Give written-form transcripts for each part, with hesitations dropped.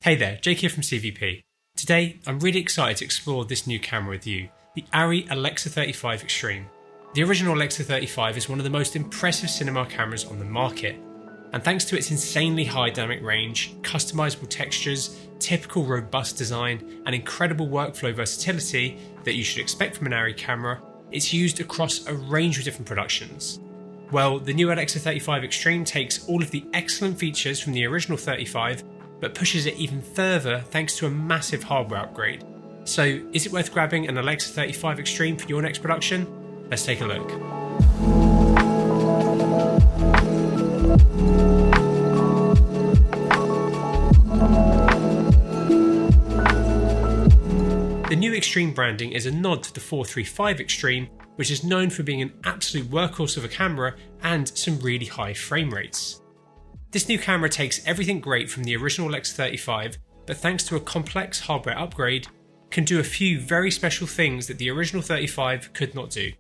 Hey there, Jake here from CVP. Today, I'm really excited to explore this new camera with you, the ARRI ALEXA 35 Xtreme. The original Alexa 35 is one of the most impressive cinema cameras on the market, and thanks to its insanely high dynamic range, customizable textures, typical robust design, and incredible workflow versatility that you should expect from an ARRI camera, it's used across a range of different productions. Well, the new Alexa 35 Xtreme takes all of the excellent features from the original 35, but pushes it even further thanks to a massive hardware upgrade. So, is it worth grabbing an Alexa 35 Xtreme for your next production? Let's take a look. The new Xtreme branding is a nod to the 435 Xtreme, which is known for being an absolute workhorse of a camera and some really high frame rates. This new camera takes everything great from the original Alexa 35, but thanks to a complex hardware upgrade, can do a few very special things that the original 35 could not do.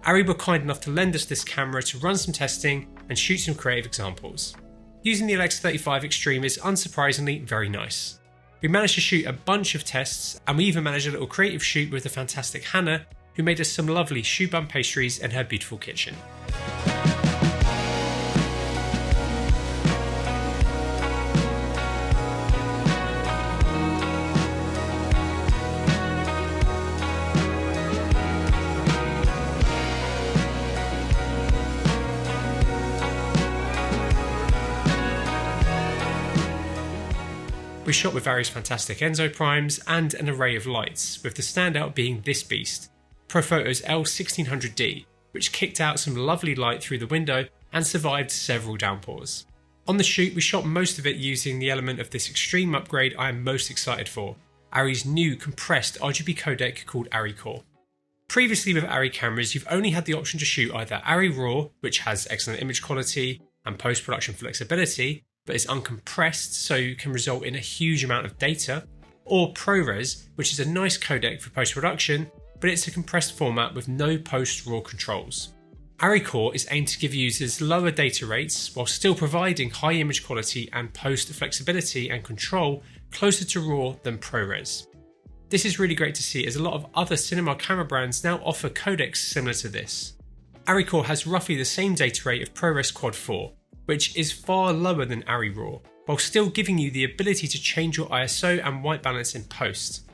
ARRI were kind enough to lend us this camera to run some testing and shoot some creative examples. Using the Alexa 35 Xtreme is unsurprisingly very nice. We managed to shoot a bunch of tests, and we even managed a little creative shoot with the fantastic Hannah, who made us some lovely shoe bun pastries in her beautiful kitchen. We shot with various fantastic Enzo primes and an array of lights, with the standout being this beast, Profoto's L1600D, which kicked out some lovely light through the window and survived several downpours. On the shoot, we shot most of it using the element of this extreme upgrade I am most excited for, ARRI's new compressed RGB codec called ARRICORE. Previously with ARRI cameras, you've only had the option to shoot either ARRI RAW, which has excellent image quality and post-production flexibility, but is uncompressed so can result in a huge amount of data, or ProRes, which is a nice codec for post-production, but it's a compressed format with no post-RAW controls. ARRICORE is aimed to give users lower data rates while still providing high image quality and post flexibility and control closer to RAW than ProRes. This is really great to see, as a lot of other cinema camera brands now offer codecs similar to this. ARRICORE has roughly the same data rate of ProRes Quad 4, which is far lower than ARRI RAW, while still giving you the ability to change your ISO and white balance in post.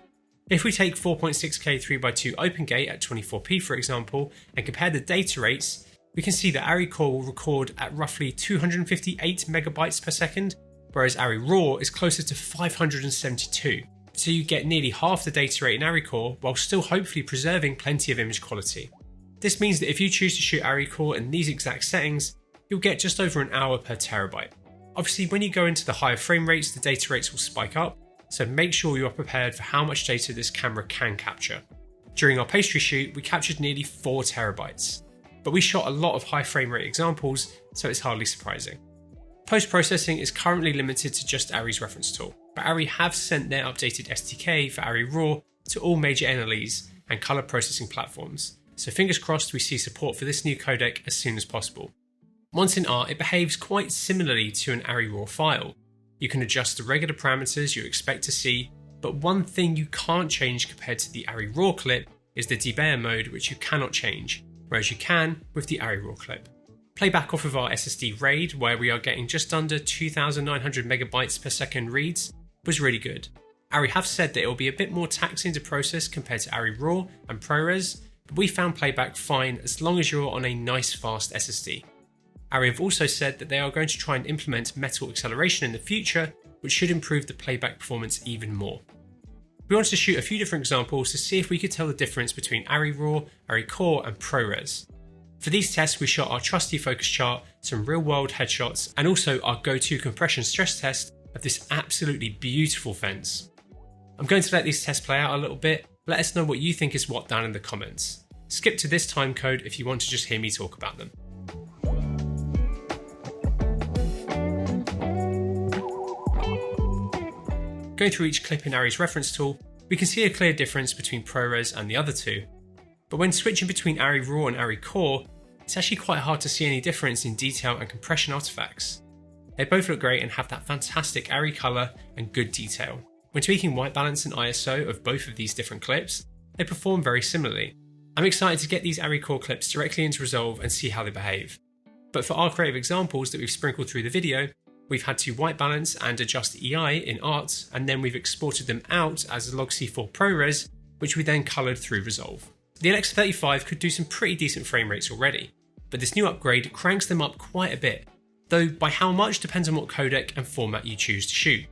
If we take 4.6K 3x2 OpenGate at 24p for example, and compare the data rates, we can see that ARRICORE will record at roughly 258 megabytes per second, whereas ARRI RAW is closer to 572. So you get nearly half the data rate in ARRICORE while still hopefully preserving plenty of image quality. This means that if you choose to shoot ARRICORE in these exact settings, you'll get just over an hour per terabyte. Obviously, when you go into the higher frame rates, the data rates will spike up, so make sure you are prepared for how much data this camera can capture. During our pastry shoot, we captured nearly 4 terabytes, but we shot a lot of high frame rate examples, so it's hardly surprising. Post-processing is currently limited to just ARRI's reference tool, but ARRI have sent their updated SDK for ARRI RAW to all major NLEs and color processing platforms, so fingers crossed we see support for this new codec as soon as possible. Once in ART, it behaves quite similarly to an ARRI RAW file. You can adjust the regular parameters you expect to see, but one thing you can't change compared to the ARRI RAW clip is the debayer mode, which you cannot change, whereas you can with the ARRI RAW clip. Playback off of our SSD RAID, where we are getting just under 2,900 megabytes per second reads, was really good. ARRI have said that it will be a bit more taxing to process compared to ARRI RAW and ProRes, but we found playback fine as long as you're on a nice fast SSD. ARRI have also said that they are going to try and implement metal acceleration in the future, which should improve the playback performance even more. We wanted to shoot a few different examples to see if we could tell the difference between ARRI RAW, ARRICORE and ProRes. For these tests, we shot our trusty focus chart, some real-world headshots, and also our go-to compression stress test of this absolutely beautiful fence. I'm going to let these tests play out a little bit. Let us know what you think is what down in the comments. Skip to this time code if you want to just hear me talk about them. Going through each clip in ARRI's reference tool, we can see a clear difference between ProRes and the other two. But when switching between ARRI RAW and ARRICORE, it's actually quite hard to see any difference in detail and compression artifacts. They both look great and have that fantastic ARRI colour and good detail. When tweaking white balance and ISO of both of these different clips, they perform very similarly. I'm excited to get these ARRICORE clips directly into Resolve and see how they behave. But for our creative examples that we've sprinkled through the video, we've had to white balance and adjust EI in Art, and then we've exported them out as a log C4 ProRes, which we then coloured through Resolve. The Alexa 35 could do some pretty decent frame rates already, but this new upgrade cranks them up quite a bit, though by how much depends on what codec and format you choose to shoot.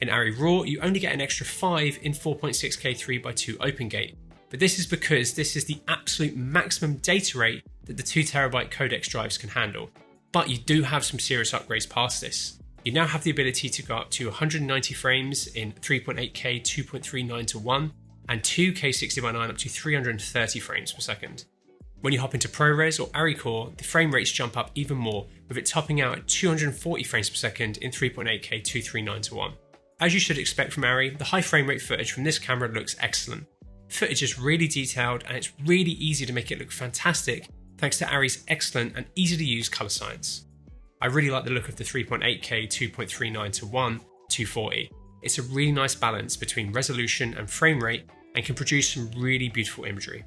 In ARRI RAW, you only get an extra 5 in 4.6K 3x2 OpenGate, but this is because this is the absolute maximum data rate that the 2TB codec drives can handle. But you do have some serious upgrades past this. You now have the ability to go up to 190 frames in 3.8K 2.39:1 and 2K 60x9 up to 330 frames per second. When you hop into ProRes or ARRICORE, the frame rates jump up even more, with it topping out at 240 frames per second in 3.8K 239:1. As you should expect from ARRI, the high frame rate footage from this camera looks excellent. Footage is really detailed and it's really easy to make it look fantastic thanks to ARRI's excellent and easy to use colour science. I really like the look of the 3.8K 2.39:1 240. It's a really nice balance between resolution and frame rate and can produce some really beautiful imagery.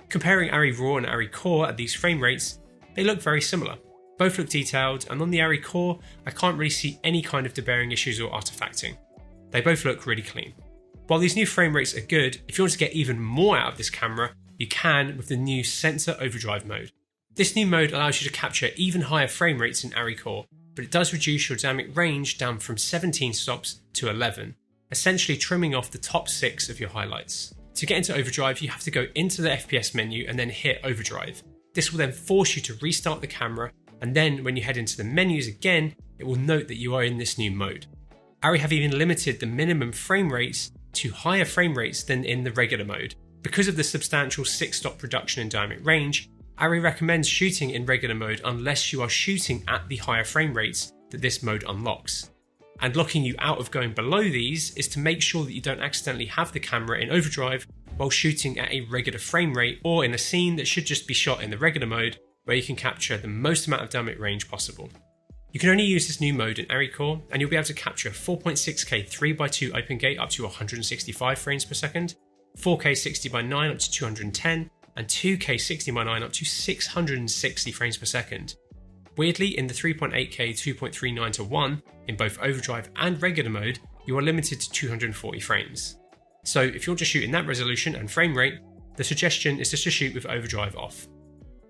Comparing ARRI RAW and ARRI Core at these frame rates, they look very similar. Both look detailed, and on the ARRI Core, I can't really see any kind of deburring issues or artifacting. They both look really clean. While these new frame rates are good, if you want to get even more out of this camera, you can with the new Sensor Overdrive mode. This new mode allows you to capture even higher frame rates in ARRI Core, but it does reduce your dynamic range down from 17 stops to 11, essentially trimming off the top 6 of your highlights. To get into Overdrive, you have to go into the FPS menu and then hit Overdrive. This will then force you to restart the camera, and then when you head into the menus again, it will note that you are in this new mode. ARRI have even limited the minimum frame rates to higher frame rates than in the regular mode. Because of the substantial 6-stop reduction in dynamic range, ARRI recommends shooting in regular mode unless you are shooting at the higher frame rates that this mode unlocks. And locking you out of going below these is to make sure that you don't accidentally have the camera in overdrive while shooting at a regular frame rate or in a scene that should just be shot in the regular mode where you can capture the most amount of dynamic range possible. You can only use this new mode in ARRICORE and you'll be able to capture 4.6K 3x2 OpenGate up to 165 frames per second, 4K 60x9 up to 210, and 2K 60x9 up to 660 frames per second. Weirdly, in the 3.8K 2.39:1, in both overdrive and regular mode, you are limited to 240 frames. So if you're just shooting that resolution and frame rate, the suggestion is just to shoot with overdrive off.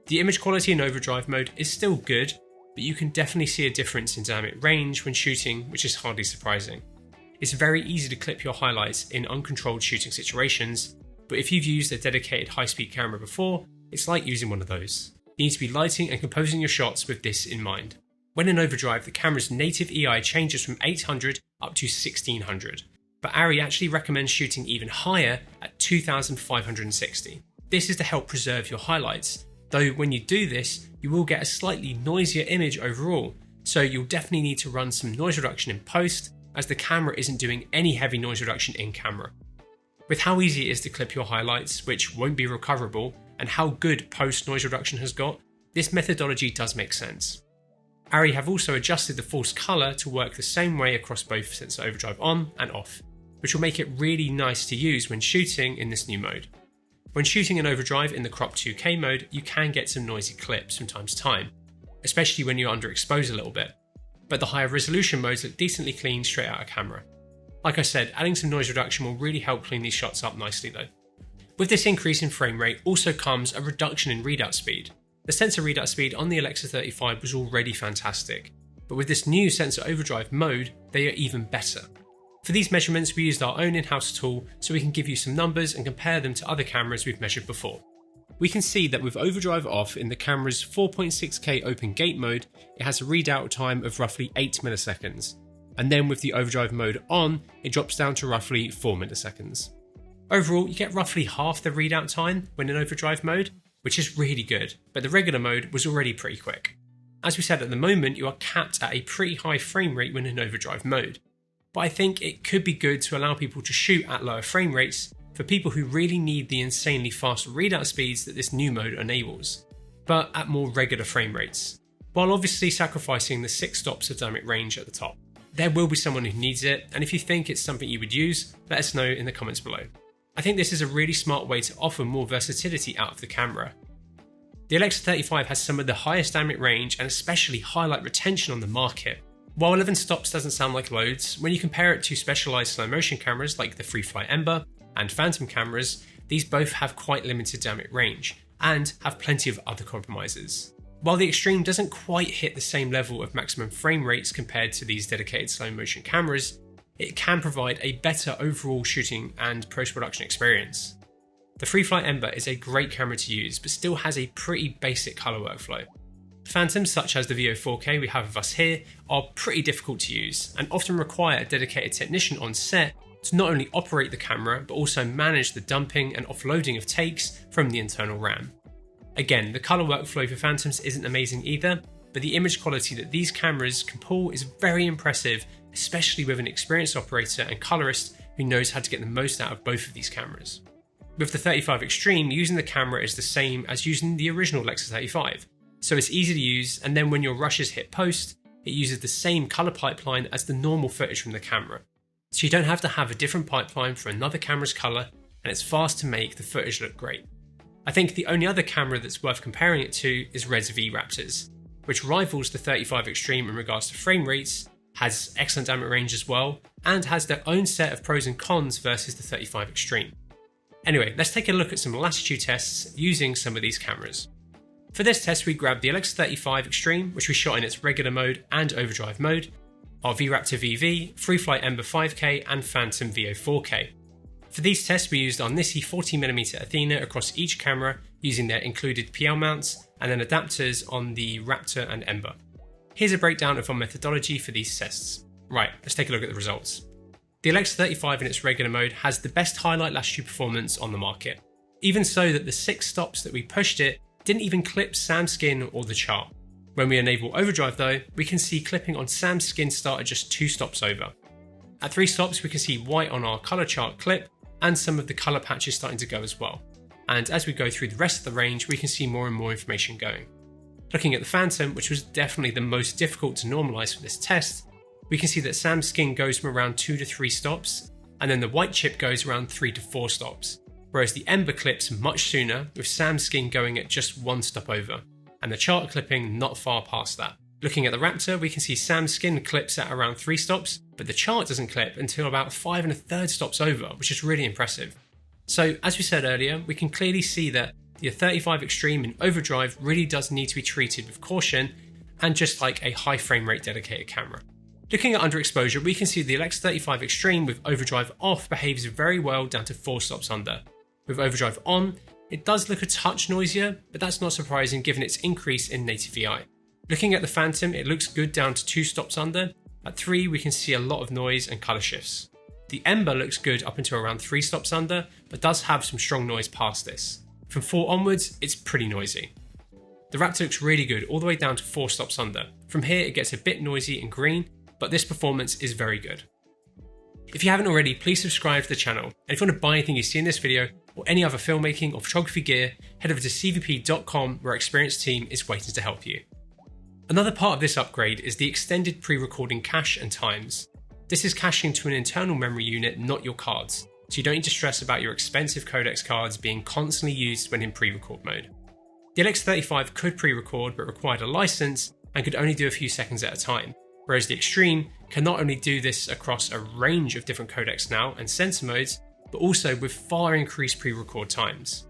The image quality in overdrive mode is still good, but you can definitely see a difference in dynamic range when shooting, which is hardly surprising. It's very easy to clip your highlights in uncontrolled shooting situations, but if you've used a dedicated high-speed camera before, it's like using one of those. You need to be lighting and composing your shots with this in mind. When in overdrive, the camera's native EI changes from 800 up to 1600, but ARRI actually recommends shooting even higher at 2560. This is to help preserve your highlights, though when you do this, you will get a slightly noisier image overall, so you'll definitely need to run some noise reduction in post, as the camera isn't doing any heavy noise reduction in camera. With how easy it is to clip your highlights, which won't be recoverable, and how good post noise reduction has got, this methodology does make sense. ARRI have also adjusted the false colour to work the same way across both sensor overdrive on and off, which will make it really nice to use when shooting in this new mode. When shooting in overdrive in the crop 2K mode, you can get some noisy clips from time to time, especially when you're underexposed a little bit, but the higher resolution modes look decently clean straight out of camera. Like I said, adding some noise reduction will really help clean these shots up nicely though. With this increase in frame rate also comes a reduction in readout speed. The sensor readout speed on the Alexa 35 was already fantastic, but with this new sensor overdrive mode, they are even better. For these measurements, we used our own in-house tool so we can give you some numbers and compare them to other cameras we've measured before. We can see that with overdrive off in the camera's 4.6K open gate mode, it has a readout time of roughly 8 milliseconds, and then with the overdrive mode on, it drops down to roughly 4 milliseconds. Overall, you get roughly half the readout time when in overdrive mode, which is really good, but the regular mode was already pretty quick. As we said, at the moment, you are capped at a pretty high frame rate when in overdrive mode, but I think it could be good to allow people to shoot at lower frame rates for people who really need the insanely fast readout speeds that this new mode enables, but at more regular frame rates. while obviously sacrificing the 6 stops of dynamic range at the top. There will be someone who needs it, and if you think it's something you would use, let us know in the comments below. I think this is a really smart way to offer more versatility out of the camera. The Alexa 35 has some of the highest dynamic range and especially highlight retention on the market. While 11 stops doesn't sound like loads, when you compare it to specialised slow motion cameras like the FreeFly Ember and Phantom cameras, these both have quite limited dynamic range and have plenty of other compromises. While the Xtreme doesn't quite hit the same level of maximum frame rates compared to these dedicated slow motion cameras, it can provide a better overall shooting and post-production experience. The FreeFly Ember is a great camera to use, but still has a pretty basic colour workflow. Phantoms such as the VO 4K we have with us here are pretty difficult to use and often require a dedicated technician on set to not only operate the camera but also manage the dumping and offloading of takes from the internal RAM. Again, the colour workflow for Phantoms isn't amazing either, but the image quality that these cameras can pull is very impressive, especially with an experienced operator and colorist who knows how to get the most out of both of these cameras. With the 35 Xtreme, using the camera is the same as using the original Alexa 35, so it's easy to use, and then when your rushes hit post, it uses the same colour pipeline as the normal footage from the camera. So you don't have to have a different pipeline for another camera's colour, and it's fast to make the footage look great. I think the only other camera that's worth comparing it to is Red's V-Raptors, which rivals the 35 Xtreme in regards to frame rates, has excellent dynamic range as well, and has their own set of pros and cons versus the 35 Xtreme. Anyway, let's take a look at some Latitude tests using some of these cameras. For this test, we grabbed the Alexa 35 Xtreme, which we shot in its regular mode and overdrive mode, our V-Raptor VV, FreeFly Ember 5K and Phantom VO 4K. For these tests, we used our Nissi 40mm Athena across each camera using their included PL mounts and then adapters on the Raptor and Ember. Here's a breakdown of our methodology for these tests. Right, let's take a look at the results. The Alexa 35 in its regular mode has the best highlight latitude performance on the market. Even so that the 6 stops that we pushed it didn't even clip Sam's skin or the chart. When we enable overdrive though, we can see clipping on Sam's skin start at just 2 stops over. At 3 stops we can see white on our colour chart clip and some of the colour patches starting to go as well. And as we go through the rest of the range we can see more and more information going. Looking at the Phantom, which was definitely the most difficult to normalise for this test, we can see that Sam's skin goes from around 2 to 3 stops, and then the white chip goes around 3 to 4 stops, whereas the Ember clips much sooner, with Sam's skin going at just 1 stop over, and the chart clipping not far past that. Looking at the Raptor, we can see Sam's skin clips at around 3 stops, but the chart doesn't clip until about 5 1/3 stops over, which is really impressive. So, as we said earlier, we can clearly see that the 35 Xtreme in overdrive really does need to be treated with caution, and just like a high frame rate dedicated camera. Looking at underexposure, we can see the Alexa 35 Xtreme with overdrive off behaves very well down to 4 stops under. With overdrive on, it does look a touch noisier, but that's not surprising given its increase in native VI. Looking at the Phantom, it looks good down to 2 stops under. At 3, we can see a lot of noise and colour shifts. The Ember looks good up until around 3 stops under, but does have some strong noise past this. From 4 onwards, it's pretty noisy. The Raptor looks really good all the way down to 4 stops under. From here, it gets a bit noisy and green, but this performance is very good. If you haven't already, please subscribe to the channel, and if you want to buy anything you see in this video, or any other filmmaking or photography gear, head over to cvp.com where our experienced team is waiting to help you. Another part of this upgrade is the extended pre-recording cache and times. This is caching to an internal memory unit, not your cards, so you don't need to stress about your expensive codecs cards being constantly used when in pre-record mode. The Alexa 35 could pre-record but required a license and could only do a few seconds at a time, whereas the Xtreme can not only do this across a range of different codecs now and sensor modes, but also with far increased pre-record times.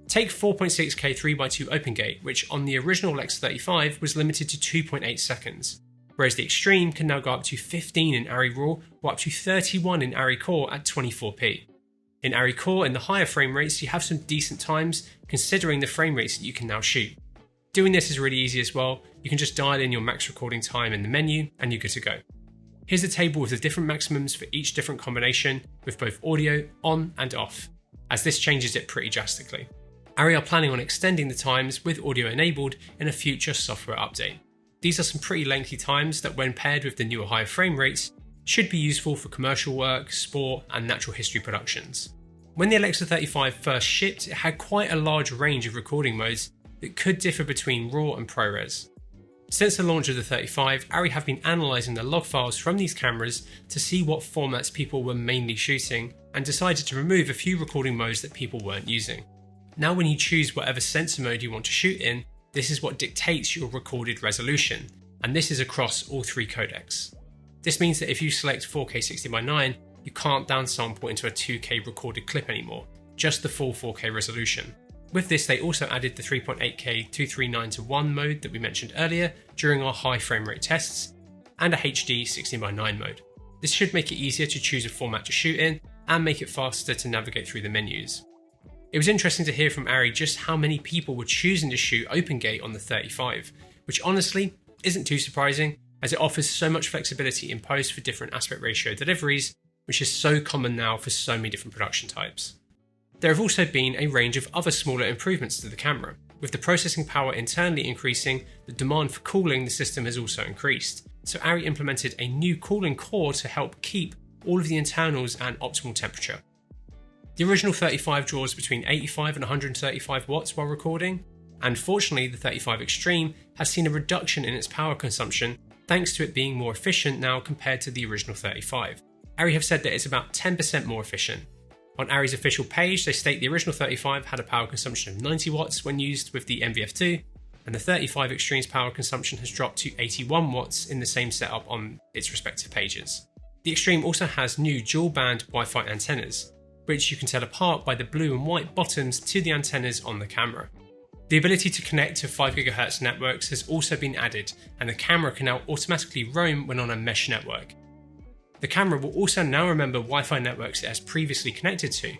Take 4.6K 3x2 OpenGate, which on the original Alexa 35 was limited to 2.8 seconds, whereas the Xtreme can now go up to 15 in ARRI RAW or up to 31 in ARRICORE at 24p. In ARRICORE, in the higher frame rates, you have some decent times considering the frame rates that you can now shoot. Doing this is really easy as well. You can just dial in your max recording time in the menu and you're good to go. Here's a table with the different maximums for each different combination with both audio on and off, as this changes it pretty drastically. ARRI are planning on extending the times with audio enabled in a future software update. These are some pretty lengthy times that when paired with the newer higher frame rates should be useful for commercial work, sport and natural history productions. When the Alexa 35 first shipped, it had quite a large range of recording modes that could differ between RAW and ProRes. Since the launch of the 35, ARRI have been analysing the log files from these cameras to see what formats people were mainly shooting, and decided to remove a few recording modes that people weren't using. Now when you choose whatever sensor mode you want to shoot in, this is what dictates your recorded resolution, and this is across all 3 codecs. This means that if you select 4K 60x9, you can't downsample into a 2K recorded clip anymore, just the full 4K resolution. With this, they also added the 3.8K 239:1 mode that we mentioned earlier during our high frame rate tests, and a HD 60x9 mode. This should make it easier to choose a format to shoot in and make it faster to navigate through the menus. It was interesting to hear from ARRI just how many people were choosing to shoot OpenGate on the 35, which honestly isn't too surprising, as it offers so much flexibility in post for different aspect ratio deliveries, which is so common now for so many different production types. There have also been a range of other smaller improvements to the camera. With the processing power internally increasing, the demand for cooling the system has also increased. So ARRI implemented a new cooling core to help keep all of the internals at optimal temperature. The original 35 draws between 85 and 135 watts while recording, and fortunately the 35 Xtreme has seen a reduction in its power consumption thanks to it being more efficient now compared to the original 35. ARRI have said that it's about 10% more efficient. On ARRI's official page, they state the original 35 had a power consumption of 90 watts when used with the MVF2, and the 35 Xtreme's power consumption has dropped to 81 watts in the same setup on its respective pages. The Xtreme also has new dual-band Wi-Fi antennas, which you can tell apart by the blue and white bottoms to the antennas on the camera. The ability to connect to 5 GHz networks has also been added, and the camera can now automatically roam when on a mesh network. The camera will also now remember Wi-Fi networks it has previously connected to,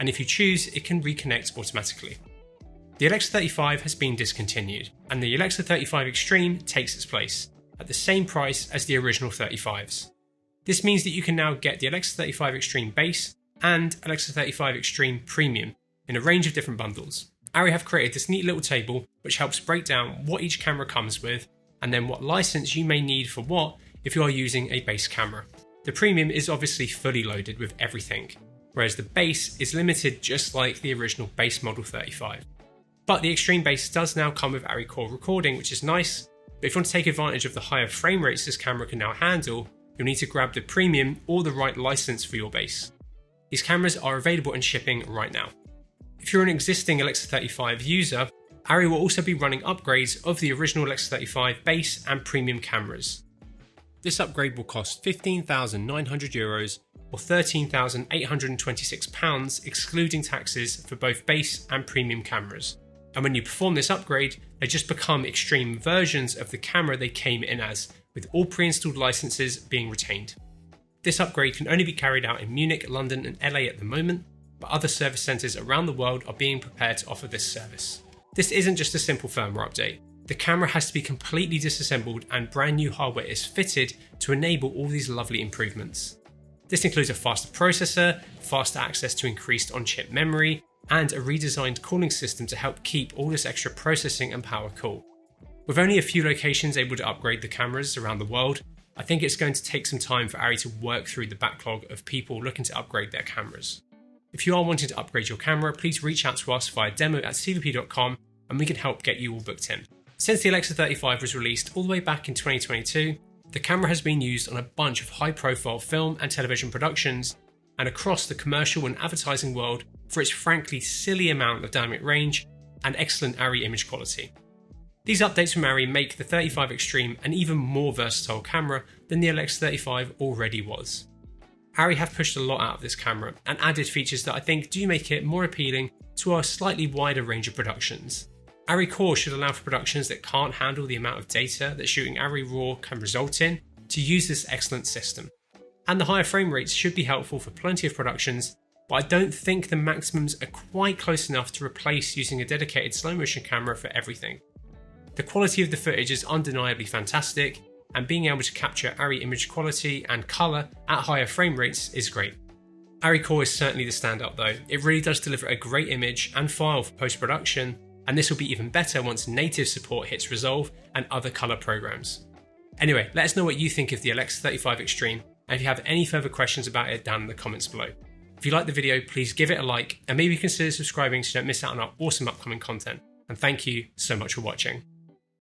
and if you choose, it can reconnect automatically. The Alexa 35 has been discontinued, and the Alexa 35 Xtreme takes its place, at the same price as the original 35s. This means that you can now get the Alexa 35 Xtreme Base and Alexa 35 Xtreme Premium in a range of different bundles. ARRI have created this neat little table which helps break down what each camera comes with, and then what license you may need for what if you are using a base camera. The Premium is obviously fully loaded with everything, whereas the Base is limited just like the original base model 35. But the Xtreme Base does now come with ARRICORE recording, which is nice, but if you want to take advantage of the higher frame rates this camera can now handle, you'll need to grab the Premium or the right license for your base. These cameras are available and shipping right now. If you're an existing Alexa 35 user, ARRI will also be running upgrades of the original Alexa 35 Base and Premium cameras. This upgrade will cost €15,900 or £13,826 excluding taxes for both base and premium cameras. And when you perform this upgrade, they just become Xtreme versions of the camera they came in as, with all pre-installed licenses being retained. This upgrade can only be carried out in Munich, London and LA at the moment, but other service centres around the world are being prepared to offer this service. This isn't just a simple firmware update. The camera has to be completely disassembled and brand new hardware is fitted to enable all these lovely improvements. This includes a faster processor, faster access to increased on-chip memory, and a redesigned cooling system to help keep all this extra processing and power cool. With only a few locations able to upgrade the cameras around the world, I think it's going to take some time for ARRI to work through the backlog of people looking to upgrade their cameras. If you are wanting to upgrade your camera, please reach out to us via demo@cvp.com and we can help get you all booked in. Since the Alexa 35 was released all the way back in 2022, the camera has been used on a bunch of high-profile film and television productions and across the commercial and advertising world for its frankly silly amount of dynamic range and excellent ARRI image quality. These updates from ARRI make the 35 Xtreme an even more versatile camera than the Alexa 35 already was. ARRI have pushed a lot out of this camera and added features that I think do make it more appealing to a slightly wider range of productions. ARRICORE should allow for productions that can't handle the amount of data that shooting ARRI RAW can result in to use this excellent system. And the higher frame rates should be helpful for plenty of productions, but I don't think the maximums are quite close enough to replace using a dedicated slow motion camera for everything. The quality of the footage is undeniably fantastic, and being able to capture ARRI image quality and colour at higher frame rates is great. ARRICORE is certainly the standout though. It really does deliver a great image and file for post-production, and this will be even better once native support hits Resolve and other colour programs. Anyway, let us know what you think of the Alexa 35 Xtreme, and if you have any further questions about it down in the comments below. If you like the video, please give it a like, and maybe consider subscribing so you don't miss out on our awesome upcoming content. And thank you so much for watching.